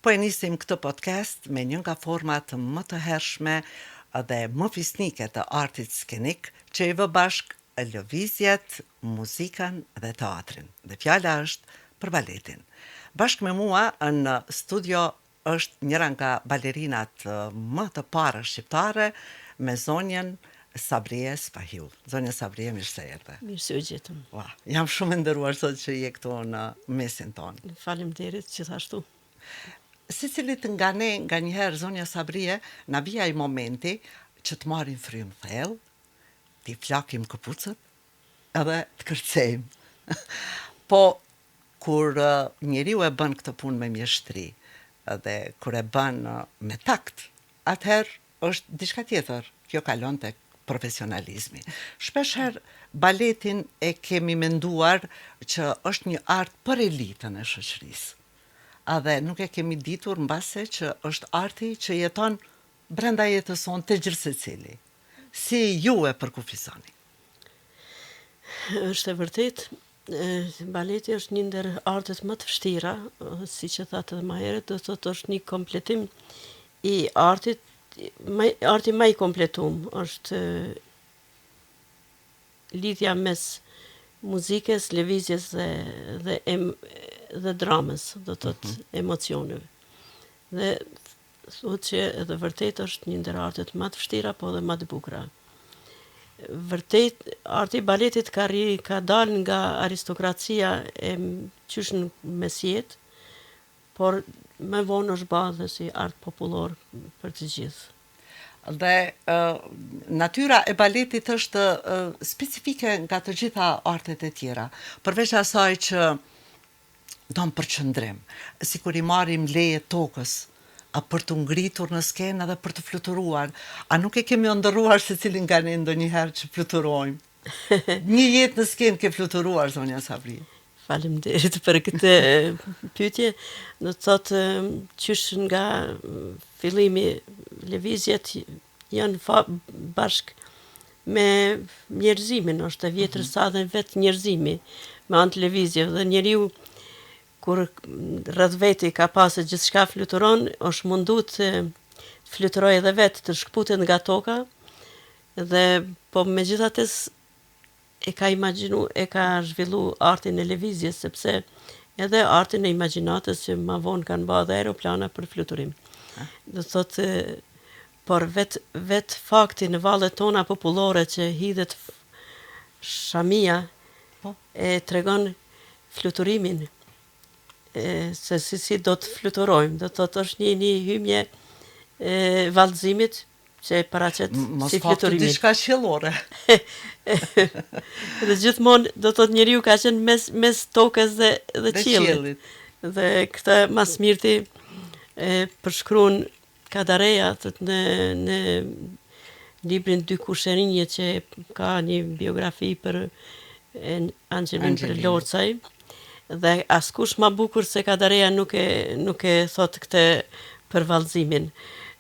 Po e nisim këtë podcast me një nga format më të hershme dhe më fisnike të artit skenik që i vë bashk lëvizjet, muzikën dhe teatrin. Dhe fjala është për baletin. Bashk me mua në studio është njëra nga balerinat më të para shqiptare me zonjën Sabrie Spahiu. Zonja Sabrie, mirë se erdhe. Mirë se u gjetëm. Jam shumë e nderuar sot që je këtu në mesin tonë. Faleminderit gjithashtu. Secilit nga ne, nga njëherë, zonja Sabrie, na vija i momenti që të marim frymë thellë, t'i flakim këpucët, edhe të kërcejmë. Po, kur njeriu e bën këtë punë me mjeshtri, dhe kur e bën me takt, atëherë është diçka tjetër. Kjo kalon tek profesionalizmi. Shpeshherë baletin e kemi menduar që është një art për elitën e shoqërisë. Dhe nuk e kemi ditur mbase që është arti që jeton brenda jetës sonë të gjithë secili. Si ju e përkufizoni? Është e vërtet, baleti është një ndër artet më të vështira, si që thatë edhe më herët, do thotë është një kompletim i artit, arti më i kompletum është lidhja mes muzikës, lëvizjes dhe dramës, do thotë emocioneve. Dhe thuhet që edhe vërtet është një ndër artet më të vështira, po edhe më të bukura. Vërtet, arti i baletit ka dalë nga aristokracia e qysh në mesjet, por më vonë është bërë dhe si art popullor për të gjithë. Dhe natyra e baletit është specifike nga të gjitha artet e tjera, përveç asaj që do në përqëndrim, si kur i marim leje tokës, për të ngritur në skenë dhe për të fluturuar. A nuk e kemi ndërruar se cilin nga ne ndonjëherë që fluturojmë? Një jetë në skenë ke fluturuar, zonja Sabrie. Faleminderit për këtë pyetje. Do të thotë qysh nga fillimi lëvizjet janë bashk me njerëzimin, është e vjetër sa dhe vetë njerëzimi me anë të lëvizjeve dhe njeriu kur rreth veti ka pasë gjithçka fluturon, është mundu të fluturoj edhe vetë, të shkputet nga toka, dhe po megjithatë e ka imagjinu, e ka zhvillu artin e lëvizjes, sepse edhe artin e imagjinatës që më vonë kanë bërë edhe aeroplana për fluturim. Do thotë, por vet fakti në vallet tona popullore që hidhet shamia e tregon fluturimin, se si do të fluturojmë. Do të thotë është një hymje vallëzimit që e paraqet si fluturimin. Mos faktë diçka qiellore. Dhe gjithmonë do të thotë njeriu ka qenë mes tokës dhe qiellit. Dhe këtë mas mirti përshkruan Kadareja në librin Dy kushërinje që ka një biografi për Anxhelin Lorcaj. Dhe askush ma bukur se Kadareja nuk e thot këtë për vallëzimin.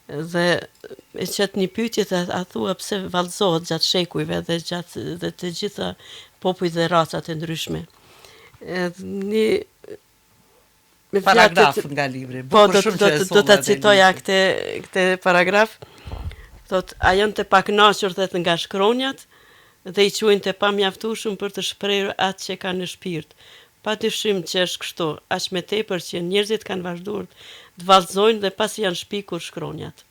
Dhe e qëtë një pyetje dhe a thua pse vallëzohet gjatë shekujve dhe të gjitha popujt dhe racat e ndryshme. Paragraf nga libri. Po, do të citoja këtë paragraf. Thot, a janë të paknaqur dhe nga shkronjat dhe i quajnë të pamjaftueshëm për të shprehur atë që kanë në shpirt. Pa dyshim që është kështu, aq me tepër që njerëzit kanë vazhduar të vallëzojnë dhe pasi janë shpikur shkronjat.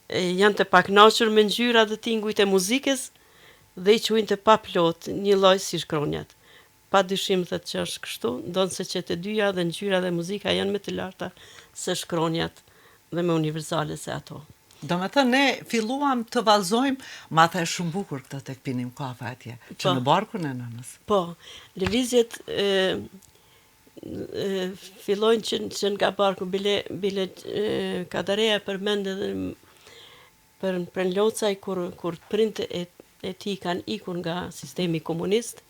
Janë të paknaqur me ngjyrat dhe tingujt e muzikës dhe i quajnë të paplot, një lloj si shkronjat. Pa dyshim që është kështu, ndonse që të dyja dhe ngjyra dhe muzika janë më të larta se shkronjat dhe më universale se ato. Do me thënë, ne filluam të vallëzojmë, ma the shumë bukur këtë tek pinim kafe atje, që në barkun e nënës. Po, lëvizjet fillojnë që nga barku, bile Kadareja përmend edhe për Locaj, kur prindë e ti kanë ikur nga sistemi komunist,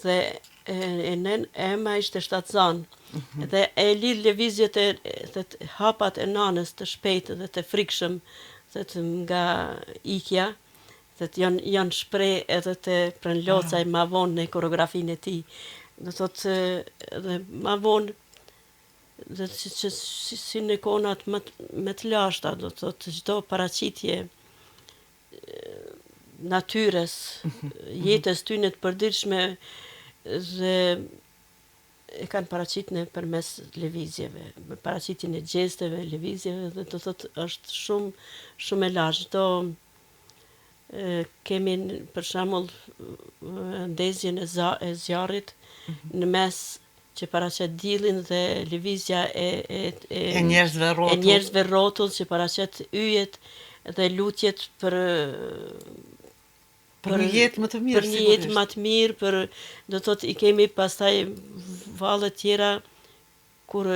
dhe ema ishte shtatzan, dhe e lidh lëvizjet e hapat e nanës të shpejtë dhe të frikshëm, nga ikja, dhe janë shpreh edhe të Pren Locaj ma vonë në koreografinë e tij. Do thotë, dhe ma vonë dhe si në konat më të lashta, do të thotë çdo paraqitje natyres, jetës tyne të përditshme dhe e kanë paraqit në përmes lëvizjeve, paraqitjen e gjesteve, lëvizjeve, dhe do thotë është shumë e lashtë. Kemi për shembull ndezjen e zjarrit në mes që paraqet diellin dhe lëvizja E njerëzve e rrotull. njerëzve rrotull që paraqet yjet dhe lutjet Për një jetë më të mirë, për një jetë më të mirë, do thotë i kemi pastaj valle tjera kur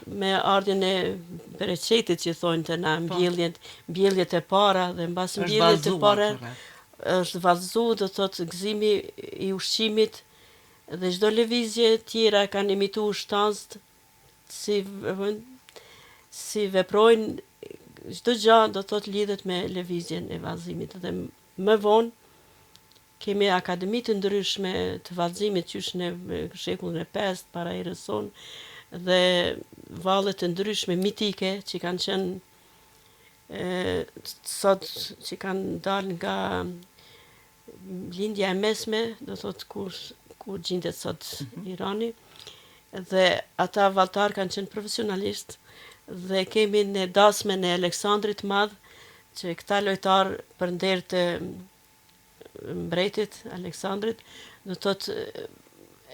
me ardhjen e bereqetit që thonë të na mbjelljet e para dhe mbas mbjelljet e para është vallëzu, do thotë gëzimi i ushqimit dhe çdo lëvizje tjera kanë imituar shtazët si veprojnë çdo gjë, do thotë lidhet me lëvizjen e vallëzimit dhe më vonë kemi akademi të ndryshme të vallëzimit qysh në shekullin e 5 para erës sonë dhe valle të ndryshme mitike që kanë qenë sot që kanë dalë nga lindja e mesme, do thotë ku gjendet sot Irani, dhe ata vallëtar kanë qenë profesionalistë dhe kemi në dasmen e Aleksandrit Madh që këta lojtar për nder të mbretit Aleksandrit, do thotë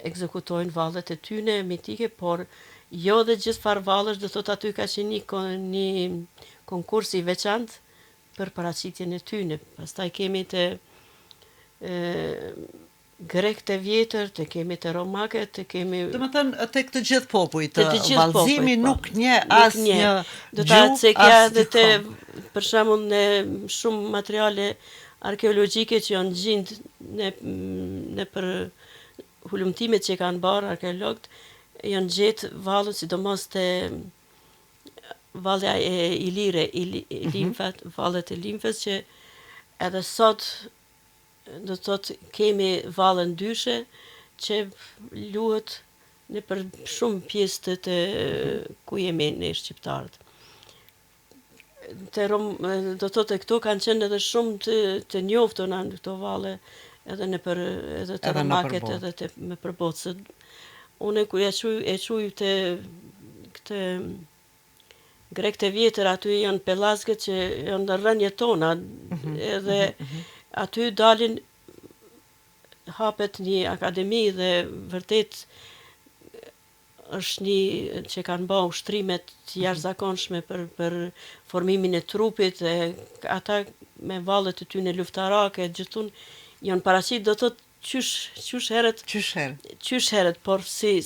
ekzekutojnë vallet e tyne mitike, por jo dhe gjithë farë vallesh, do thotë aty ka qenë një konkurs i veçantë për paraqitjen e tyne. Pastaj kemi të grekt e vjetër, të kemi të romakët, të kemi... Domethënë tek të gjithë popujt, të gjithë vallëzimi popujt, nuk nje asnjë do ta gjuhë, se kja as dhe të dikon. për shembull në shumë materiale arkeologjike që janë gjend në për hulumtimet që kanë bërë arkeologët, janë gjetë vallet, sidomos të vallja e Ilire, limfat, vallet e limfës që edhe sot do të thotë kemi valle ndyshe që luhet në për shumë pjesë të ku jemi ne shqiptarët. Do të thotë këto kanë qenë edhe shumë të njoftuna në këto valle edhe edhe të romaket edhe me përbotës. Unë kur e quj të këtë grekt e vjetër, aty janë pellazgët që janë në rrënje tona, edhe aty dalin, hapet një akademi dhe vërtet është një që kanë bërë ushtrimet jashtëzakonshme për formimin e trupit dhe ata me vallet e tyre luftarake gjithun janë paraqit, do thotë qysh herët, por si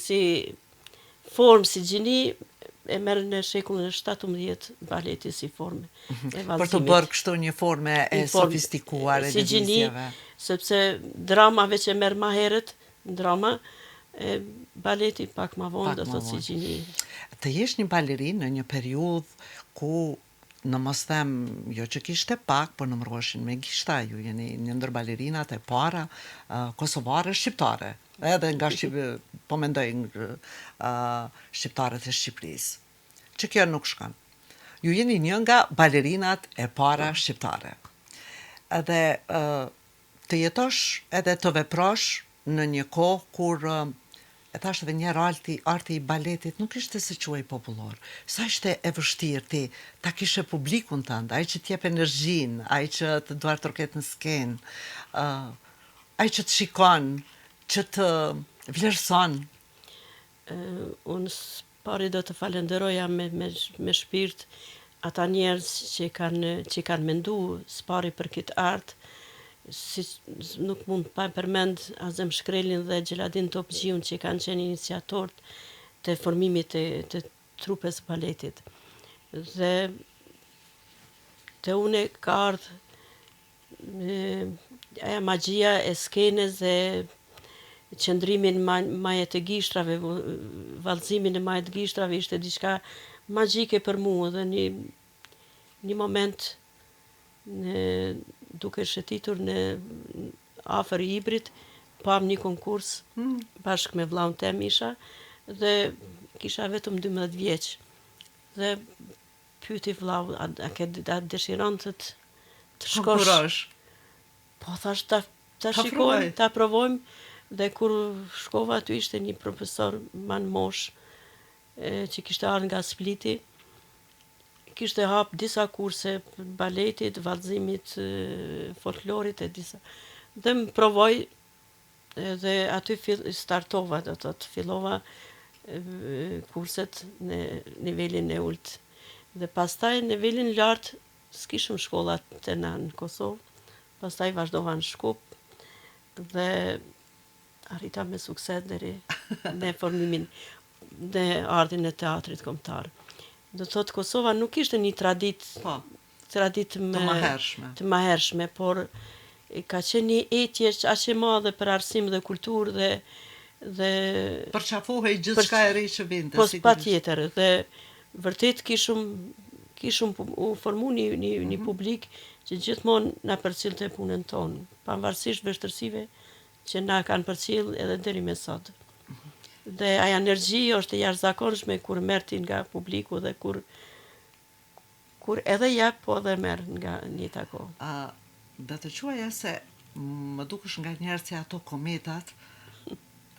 formë, si gjini e merr në shekullin e 17 baleti si formë e vallëzimit. Për të bërë kështu një formë e sofistikuar e si gjini, sepse dramave që merr më herët, drama baleti pak më vonë, do thotë si gjini. Të jesh një balerinë në një periudhë ku në mos them, jo që kishte pak, por numëroheshin me gishta, ju jeni një ndër balerinat e para kosovare shqiptare, edhe nga po mendoj shqiptarët e Shqipërisë, që kjo nuk shkon. Ju jeni një nga balerinat e para shqiptare. Edhe të jetosh edhe të veprosh në një kohë kur e thash edhe njerë arti i baletit nuk ishte se quaj popullor. Sa ishte e vështirë ti ta kishe publikun tënd, ai që t'jep energjin, ai që të duart roket në skenë, ai që të shikon, që të vlerëson. Unë pari do të falenderoja me shpirt ata njerëz që kanë mendu spari për këtë artë, nuk mund pa përmend Azem Shkrelin dhe Gjeladin Topxhiun që kanë qenë iniciatorët të formimit të trupes baletit. Dhe të une ka ardhë aja magjia e skenes dhe qëndrimin majet të gishtrave, vallëzimin e majet të gishtrave ishte diçka magjike për mua dhe një moment duke shëtitur në afër Ibrit, pam një konkurs bashkë me vllaun tem isha dhe kisha vetëm 12 vjeç. Dhe pyeti vllau, a dëshiron të shkosh? Konkurosh. Po thash ta Ta shikojmë, provoj. ta provojmë. Dhe kur shkova aty ishte një profesor man mosh që kishte ardhur nga Spliti, kishte hap disa kurse baletit, vallëzimit, folklorit e disa. Dhe më provoj dhe aty startova, do të thotë, fillova kurset në nivelin e ulët. Dhe pastaj në nivelin lart s'kishëm shkolla të na në Kosovë. Pastaj vazhdova në Shkup dhe arrita me sukses deri në formimin dhe ardhin e teatrit kombëtar. Do thotë Kosova nuk ishte një Po, tradit të mahershme. të mahershme, por ka qenë një etje aq e madhe për arsim dhe kulturë dhe Përqafohej gjithçka e re që vinte. po sigurisht. patjetër dhe vërtet kishëm u formu një publik që gjithmonë na përcjellte punën tonë, pavarësisht vështirësive që na kanë përcjell edhe deri me sot. Dhe aja energji është e jashtëzakonshme kur merr ti nga publiku dhe kur edhe jep, po edhe merr nga njëta kohë. Dhe të quaja se më dukesh nga njerë si ato kometat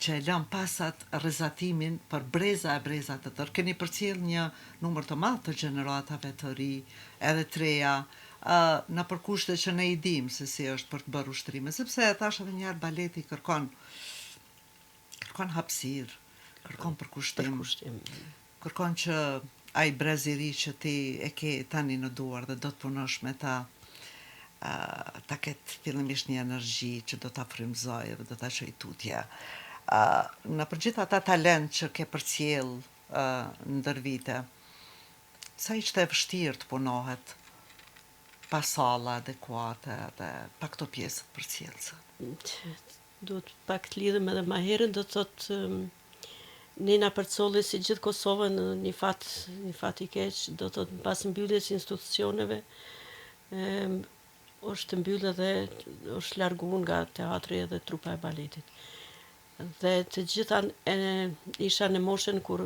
që e lëm pasat rrezatimin për breza të tërë. Keni përcjell një numër të madh të gjeneratave të ri, edhe treja, në përkushte që ne i dim se si është për të bërë ushtrime, sepse e thash edhe njëherë baleti kërkon hapësirë, kërkon përkushtim, kërkon që ai brez i ri që ti e ke tani në duar dhe do të punosh me ta ketë fillimisht një energji që do ta frymëzoj dhe do ta çojë tutje. Në përgjithë ata talent që ke përcjell ndër vite, sa ishte e vështirë të punohet pa salla adekuate dhe pa këto pjesët përcjellëse? Duhet pak të lidhem edhe më herët, do të thotë ne na përcolli si gjithë Kosovën në një fat i keq, do të thotë pas mbylljes institucioneve, është mbyllë dhe është larguar nga teatri edhe trupa e baletit. Dhe të gjitha isha në moshën kur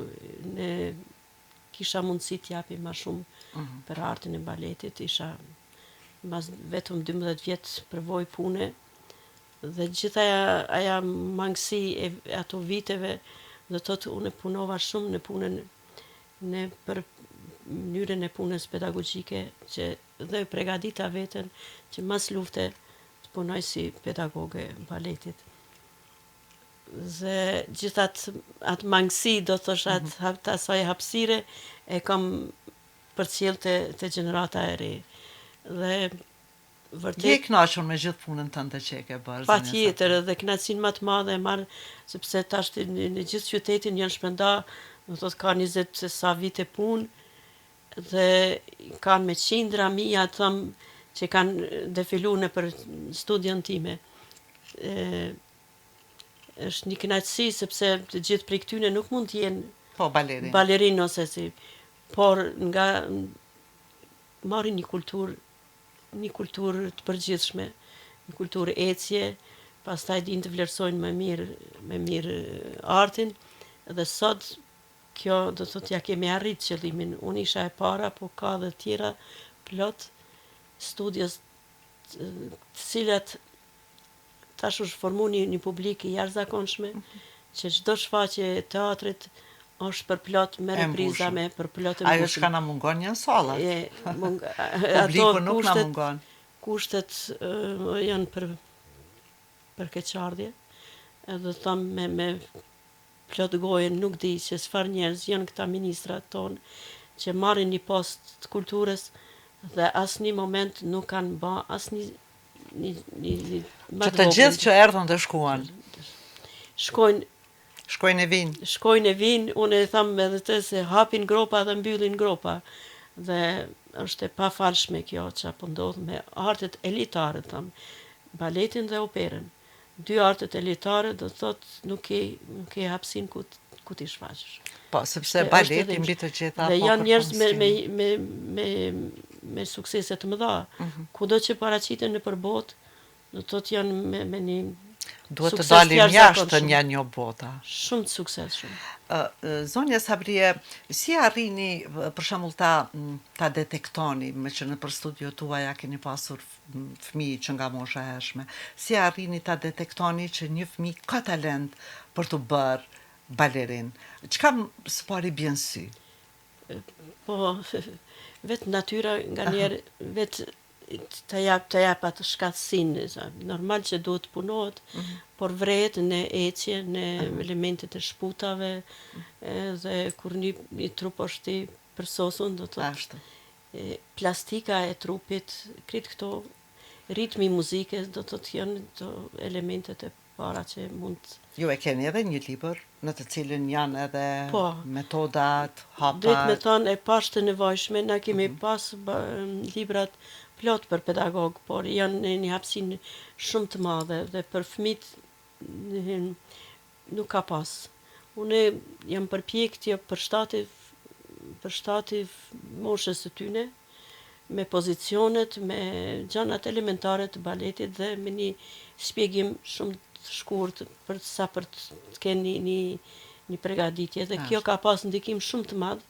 ne kisha mundësi të japi më shumë për artin e baletit, isha mas vetëm 12 vjet përvoj pune dhe gjitha aja mangësi e ato viteve, do thotë unë punova shumë në punën për mënyrën e punës pedagogjike që dhe pregadita veten që mas lufte të punoj si pedagoge baletit. Dhe gjithat atë mangësi, do thosh atë asaj hapësire e kam përcjell te gjenerata e re. Dhe vërtet Je e kënaqur me gjithë punën tënde që e ke bërë? Patjetër, dhe kënaqësinë më të madhe e marr sepse tash në gjithë qytetin janë shpërnda, do thotë ka 20 sa vite punë dhe kanë me qindra mija që kanë defiluar nëpër studion time. Është një kënaqësi sepse të gjithë prej këtyne nuk mund të jenë balerin ose si, por nga marrin një kulturë të përgjithshme, një kulturë ecje, pastaj din të vlerësojnë më mirë artin dhe sot kjo do të thotë ja kemi arrit qëllimin. Unë isha e para, po ka dhe tjera plot studios të cilat tash është formu një publik i jashtëzakonshme që çdo shfaqje e teatrit është për plot me repriza, me për plot e mbushur. Ajo çka na mungon janë sallat. Publiku nuk na mungon. Kushtet janë për keqardhje. Edhe thamë me plot gojën nuk di që çfarë njerëz janë këta ministrat tonë që marrin një post të kulturës dhe asnjë moment nuk kanë bë asnjë që të gjithë që erdhën dhe shkuan. Shkojnë e vinë. Unë e tham edhe të se hapin gropa dhe mbyllin gropa. Dhe është e pafalshme kjo që apo ndodh me artet elitare, tham, baletin dhe operën. 2 artet elitare do thotë nuk ke hapsin ku t'i shfaqësh. Po, sepse baleti mbi të gjitha dhe janë njerëz me suksese të mëdha. Kudo që paraqiten nëpër botë, do thotë janë me një Duhet të Sukses dalim jashtë jashtëzakonshëm. një bota. Shumë të suksesshëm. Zonja Sabrie, si arrini për shembull ta detektoni, me që në për studio tuaja keni pasur fëmijë që nga mosha e hershme, si arrini ta detektoni që një fëmijë ka talent për të bërë balerin? Çka së pari bjen sy? Po, vetë natyra nga njerë, vetë të jap atë shkatësinë. Normal që duhet të punohet, por vret në ecje, në elementet e shputave, dhe kur një trup është i përsosur, do të Ashtu. plastika e trupit, kritë këto ritmi muzike, do të janë të elementet e para që mund. Ju e keni edhe një libër në të cilin janë edhe Po. metodat, Drejt me hapat. thonë e pashtë të nevojshme, na kemi pas librat plot për pedagog, por janë në një hapësinë shumë të madhe dhe për fëmit nuk ka pas. Unë jam përpjek të përshtativ moshës së tyne, me pozicionet, me gjanat elementare të baletit dhe me një shpjegim shumë të shkurt për të kenë një pregaditje. Dhe kjo ka pas ndikim shumë të madh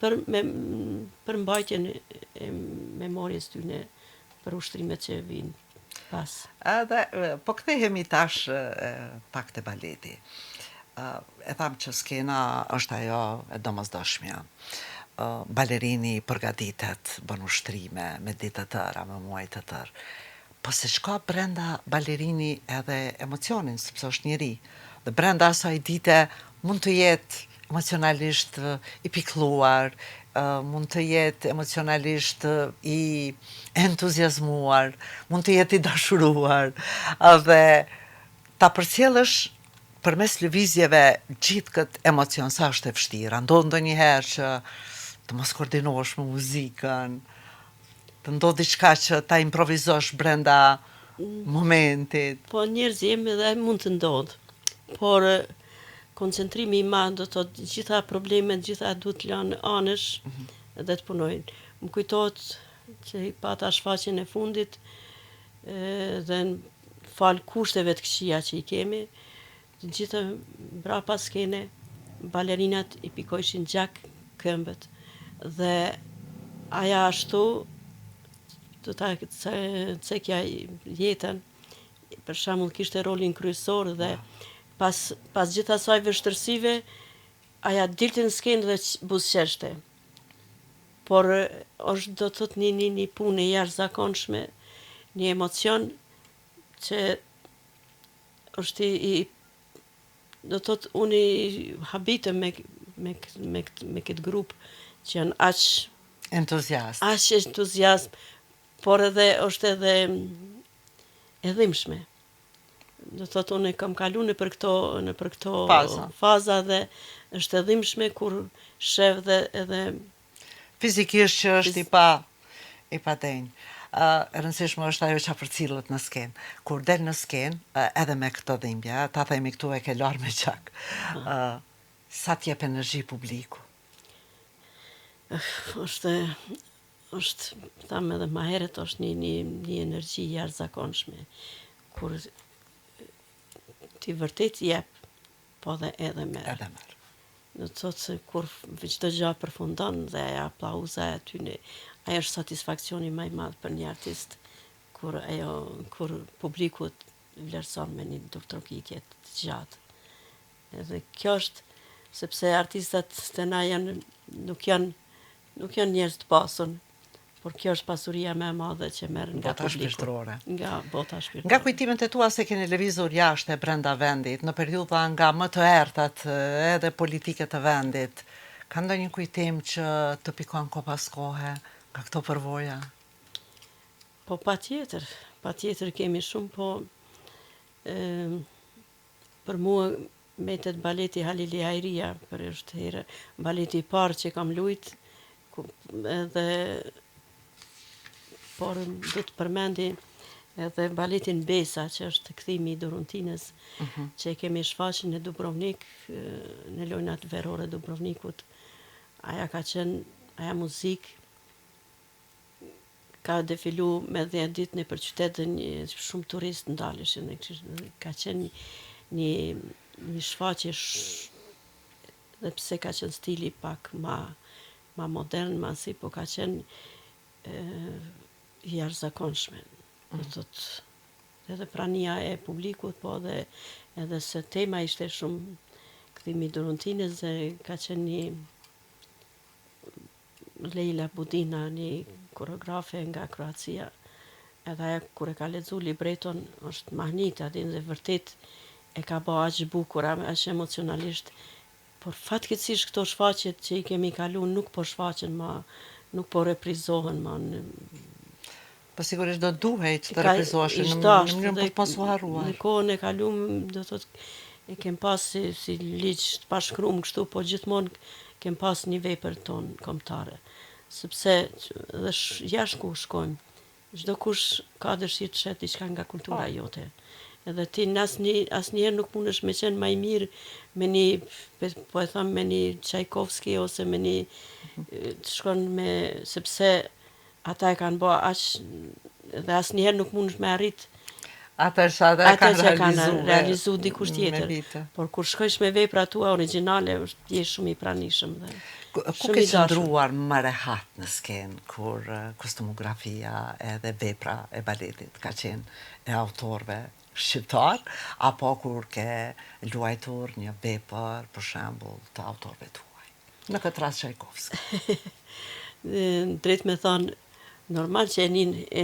për mbajtjen e memorjes tyne për ushtrimet që vinë pas. Edhe, po kthehemi tash pak te baleti. E tham që skena është ajo e domosdoshmja. Balerini përgatitet, bën ushtrime me ditë të tëra, me muaj të tërë. Po se shka brenda balerini edhe emocionin, sepse është njeri. Dhe brenda asaj dite mund të jetë emocionalisht i pikëlluar, mund të jetë emocionalisht i entuziazmuar, mund të jetë i dashuruar, dhe ta përcjellësh përmes lëvizjeve gjithë këtë emocion sa është e vështirë. Ndodh ndonjëherë që të mos koordinohesh me muzikën, të ndodh diçka që ta improvizosh brenda momentit. Po njerëz jemi dhe mund të ndodh, por koncentrimi i madh, do të thotë gjitha problemet, gjitha duhet të lanë anësh dhe të punojnë. Më kujtohet që i pata shfaqjen e fundit dhe fal kushteve të këqija që i kemi, të gjitha mbrapa skene balerinat i pikojshin gjak këmbët dhe aja ashtu do ta cekja jetën, për shembull kishte rolin kryesor dhe pas gjithë asaj vështërsive, aja dilte në skenë dhe buzëqeshte. Por është do të thotë një punë e jashtëzakonshme, një emocion që është do të thotë unë habitem me këtë grup që janë aq entuziazm, por edhe është edhe e dhimbshme. Do thotë unë kam kalu në për këto faza dhe është e dhimbshme kur shef dhe edhe fizikisht që është i padenj. E rëndësishme është ajo që përcillet në skenë. Kur del në skenë, edhe me këtë dhimbje, ta themi këtu e ke larë me qak, sa t'jep energji publiku? është, thamë edhe ma heret, është një energji jashtëzakonshme, kur ti vërtet jep, po dhe edhe merr. Në të thotë se kur çdo gjë përfundon dhe aplauza e aty, ajo është satisfakcioni më i madh për një artist, kur publiku vlerëson me një duktrokitje të gjatë. Edhe kjo është sepse artistat të na nuk janë njerëz të pasur, por kjo është pasuria më e madhe që merr nga publiku. Nga bota shpirtërore. Nga kujtimet e tua se keni lëvizur jashtë e brenda vendit, në periudha nga më të errtat edhe politike të vendit, ka ndonjë kujtim që të pikon ko pas kohe nga këto përvoja? Po patjetër kemi shumë, po për mua metet baleti Halili Hajria, për është herë baleti i parë që kam luajt, edhe por do të përmendi edhe baletin Besa, që është kthimi i Doruntinës, që e kemi shfaqën në Dubrovnik, në lojnat verore Dubrovnikut. Aja ka qenë, aja muzik ka defilu me 10 ditë në për qytet dhe shumë turistë ndaleshin. Ka qenë një shfaqje dhe pse ka qenë stili pak ma modern, po ka qenë jashtëzakonshme. Do thotë edhe prania e publikut, po edhe se tema ishte shumë kthimi Durrëntinës dhe ka qenë një Leila Budina, një koreografe nga Kroacia. Edhe aja kur e ka lexu libreton është mahnit aty dhe vërtet e ka bë aq bukur, aq emocionalisht. Por fatkeqësisht këto shfaqjet që i kemi kalu nuk po shfaqen më, nuk po reprizohen më. Po sigurisht do duhej që të reprizoheshin në mënyrën për të mos u harruar. Në kohën e kaluam, do thotë, e kem pas si ligj të pashkruar kështu, po gjithmonë kem pas një vepër tonë kombëtare. Sepse dhe jashtë ku shkojmë, çdo kush ka dëshirë të shet diçka nga kultura jote. Edhe ti asnjëherë nuk mundesh me qenë më i mirë me një, po e them, me një Tchaikovsky ose me një të shkon me, sepse ata e kanë bë aq dhe asnjëherë nuk mundesh me arrit Ata që kanë realizu dikush tjetër. Por kur shkojsh me vepra tua origjinale, je shumë i pranishëm dhe ku ke qëndruar më rehat në skenë kur kostumografia edhe vepra e baletit ka qenë e autorëve shqiptar, apo kur ke luajtur një vepër, për shembull, të autorëve tuaj? Në këtë rast Tchaikovsky. Drejt me thonë, normal që e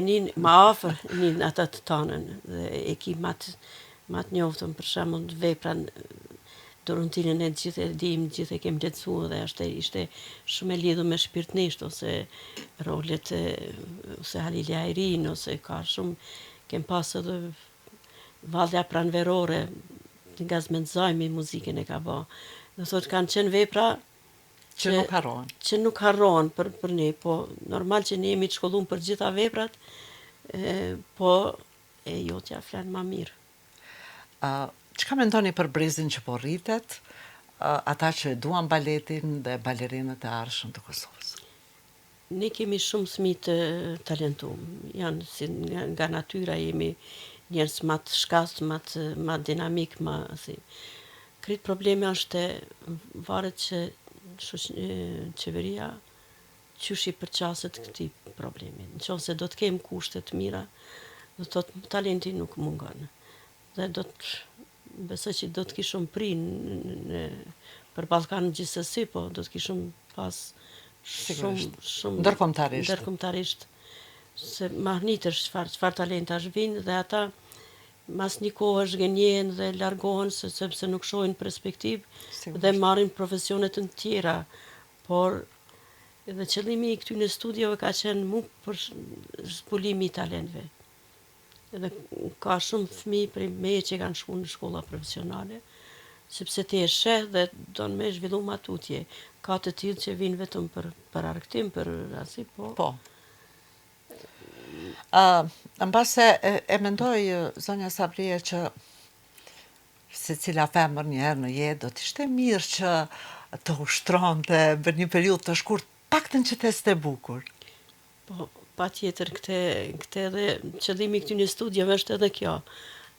nin ma afër nin ata të tanën dhe e ki matë njoftën, për shembull vepran Durrëntinën e gjithë e dim, gjithë e kem lexuar dhe ishte shumë e lidhur me shpirtnisht ose rolet ose Halil Ajrin ose ka shumë kem pas edhe Vallja pranverore nga Zmendzajmi muzikën e ka bë. Do thotë kanë qenë vepra që nuk harrohen. Që nuk harrohen për ne, po normal që ne jemi të shkolluar për gjitha veprat, po e jotja flan më mirë. Çka mendoni për brezin që po rritet, ata që duan baletin dhe balerinët e arshëm të Kosovës? Ne kemi shumë fëmijë të talentuar. Janë si nga natyra jemi njerëz më të shkast, më dinamik, më si. Krit problemi është varet që qeveria qysh i përqaset këtij problemi. Nëse do të kem kushte të mira, do të thotë talenti nuk mungon. Dhe besoj që do të kishim për Ballkanin gjithsesi, po do të kishim pas shumë ndërkombëtarisht. Se mahnitësh çfarë talentash vinë dhe ata mas një kohë zhgënjehen dhe largohen sepse nuk shohin perspektivë dhe marrin profesione të tjera. Por edhe qëllimi i këtyre studiove ka qenë mu për zbulimi i talentëve. Edhe ka shumë fëmijë prej meje që kanë shkuar në shkolla profesionale, sepse ti e sheh dhe don me zhvillu matutje. Ka të tillë që vinë vetëm për argëtim, për asi, po. Po. Mbase e mendoj zonja Sabrie që secila femër një herë në jetë do të ishte mirë që të ushtronte për një periudhë të shkurt, paktën që të ishte bukur. Po, patjetër këtë edhe qëllimi i këtyre studieve është edhe kjo.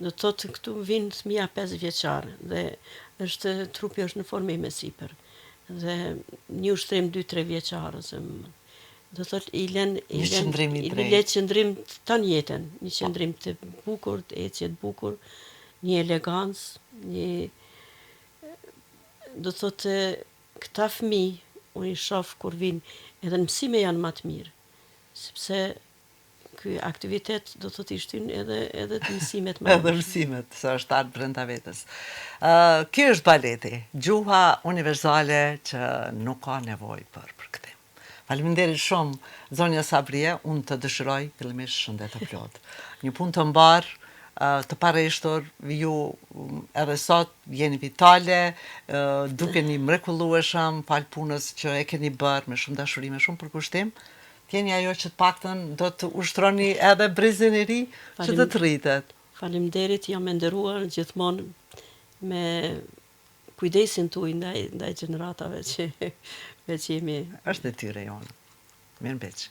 Do të thotë këtu vinë fëmija 5 vjeçar dhe trupi është në formim e sipër. Dhe një ushtrim 2-3 vjeçar ose do thotë i lën qëndrim të jetën, një qëndrim të bukur, të ecje të bukur, një elegancë, do thotë këta fëmijë unë i shoh kur vinë edhe në mësime janë më të mirë, sepse ky aktivitet do thotë i shtyn edhe të mësimet më. Edhe mësimet, se është art brenda vetes. Ky është baleti, gjuha universale që nuk ka nevojë për këtë. Faleminderit shumë, zonja Sabrie, unë të dëshiroj fillimisht shëndet të plot. Një punë të mbar, të pareshtur, ju edhe sot jeni vitale, dukeni mrekullueshëm, fal punës që e keni bërë me shumë dashuri, me shumë përkushtim. Tjeni ajo që të paktën do të ushtroni edhe brezin e ri që do të rritet. Faleminderit, jam e nderuar gjithmonë me kujdesin tuaj ndaj gjeneratave që jemi. Është detyra jonë. Mirëmbëngjes.